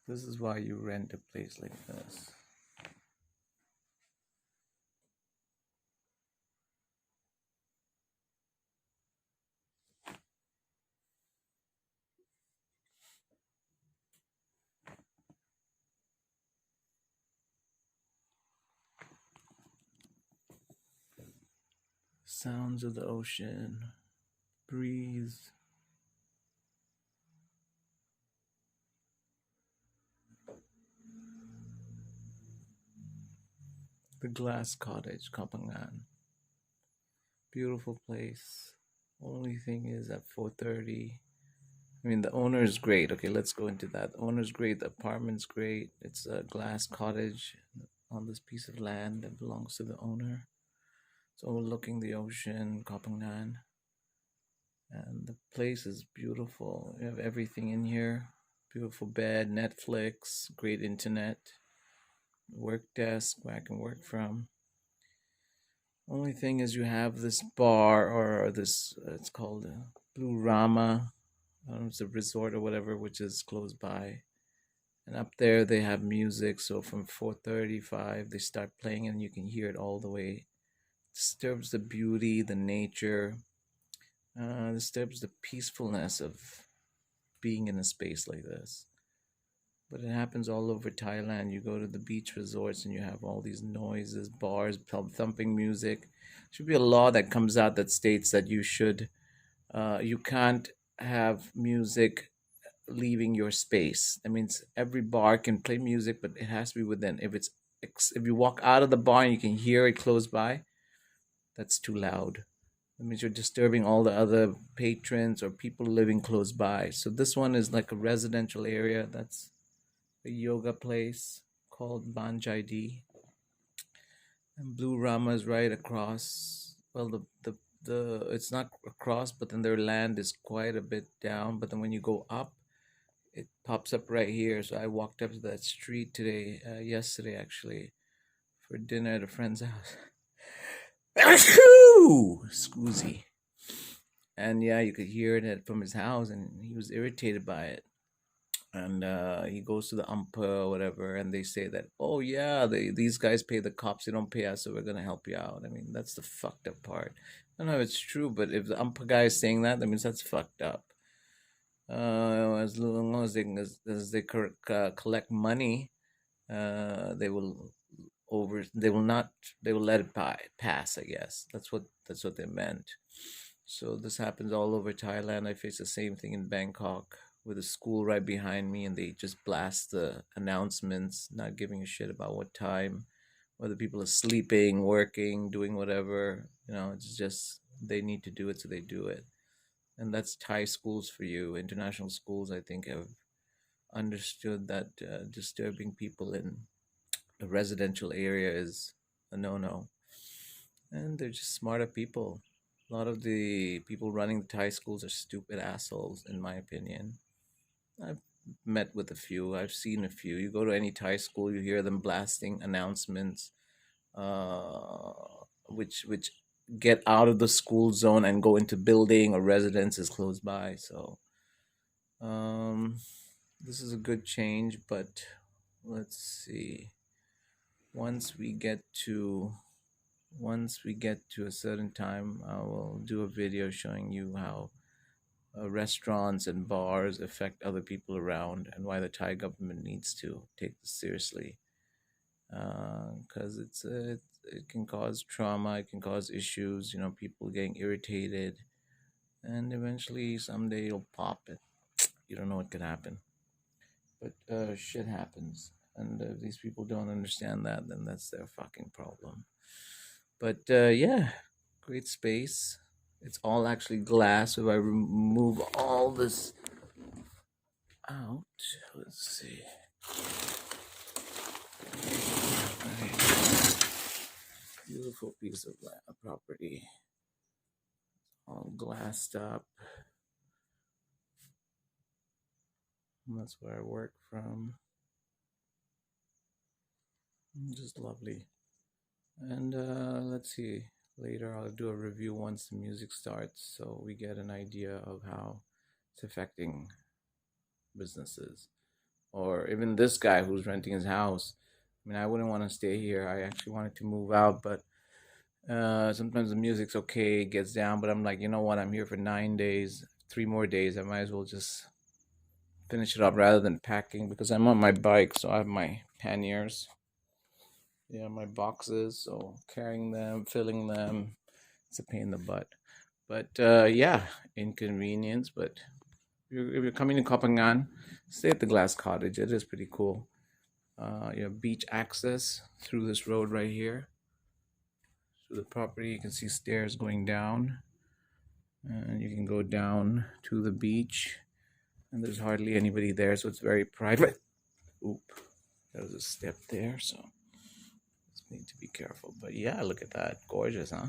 This is why you rent a place like this. Sounds of the ocean, breeze. The glass cottage, Phangan. Beautiful place. Only thing is at 4:30. I mean, the owner is great. Okay, let's go into that. The owner's great. The apartment's great. It's a glass cottage on this piece of land that belongs to the owner. It's overlooking the ocean, Phangan, and the place is beautiful. You have everything in here. Beautiful bed, Netflix, great internet, work desk where I can work from. Only thing is you have this bar or this it's called Blue Rama. I don't know, it's a resort or whatever, which is close by. And up there they have music, so from 4:35 they start playing and you can hear it all the way. Disturbs the beauty, the nature, disturbs the peacefulness of being in a space like this. But it happens all over Thailand. You go to the beach resorts and you have all these noises, bars, thumping music. Should be a law that comes out that states that you can't have music leaving your space. That means every bar can play music, but it has to be within. If you walk out of the bar and you can hear it close by, that's too loud. That means you're disturbing all the other patrons or people living close by. So this one is like a residential area. That's a yoga place called Banjai, and Blue Rama is right across. Well, the it's not across, but then their land is quite a bit down. But then when you go up, it pops up right here. So I walked up to that street today, yesterday actually, for dinner at a friend's house. Scoozy. And yeah, you could hear it from his house, and he was irritated by it. And he goes to the umpa or whatever, and they say that, oh yeah, these guys pay the cops, they don't pay us, so we're gonna help you out. I mean, that's the fucked up part. I don't know if it's true, but if the umpa guy is saying that, that means that's fucked up. As long as they collect money, they will they will not, they will let it pass. I guess that's what they meant. So this happens all over Thailand. I face the same thing in Bangkok with a school right behind me, and they just blast the announcements, not giving a shit about what time, whether people are sleeping, working, doing whatever. It's just they need to do it, so they do it. And that's Thai schools for you. International schools, I think, have understood that disturbing people in a residential area is a no-no, and they're just smarter people. A lot of the people running the Thai schools are stupid assholes, in my opinion. I've met with a few. I've seen a few. You go to any Thai school, you hear them blasting announcements, uh, which get out of the school zone and go into building or residences close by. So, um, this is a good change, but let's see. Once we get to a certain time, I will do a video showing you how restaurants and bars affect other people around, and why the Thai government needs to take this seriously. Because it can cause trauma, it can cause issues. People getting irritated, and eventually someday it'll pop. It You don't know what could happen, but shit happens, and if these people don't understand that, then that's their fucking problem. But yeah, great space. It's all actually glass. If I remove all this out, let's see. Right. Beautiful piece of land, property, all glassed up. And that's where I work from. Just lovely. And let's see. Later, I'll do a review once the music starts, so we get an idea of how it's affecting businesses. Or even this guy who's renting his house. I mean, I wouldn't want to stay here. I actually wanted to move out, but sometimes the music's okay, it gets down, but I'm like, you know what? I'm here for 9 days, 3 more days. I might as well just finish it up rather than packing because I'm on my bike, so I have my panniers, yeah, my boxes, so carrying them, filling them, it's a pain in the butt. But yeah, inconvenience. But if you're coming to Kopangan, stay at the Glass Cottage. It is pretty cool. You have beach access through this road right here. So the property, you can see stairs going down, and you can go down to the beach. And there's hardly anybody there, so it's very private. Oop, there was a step there, so just need to be careful. But yeah, look at that, gorgeous, huh?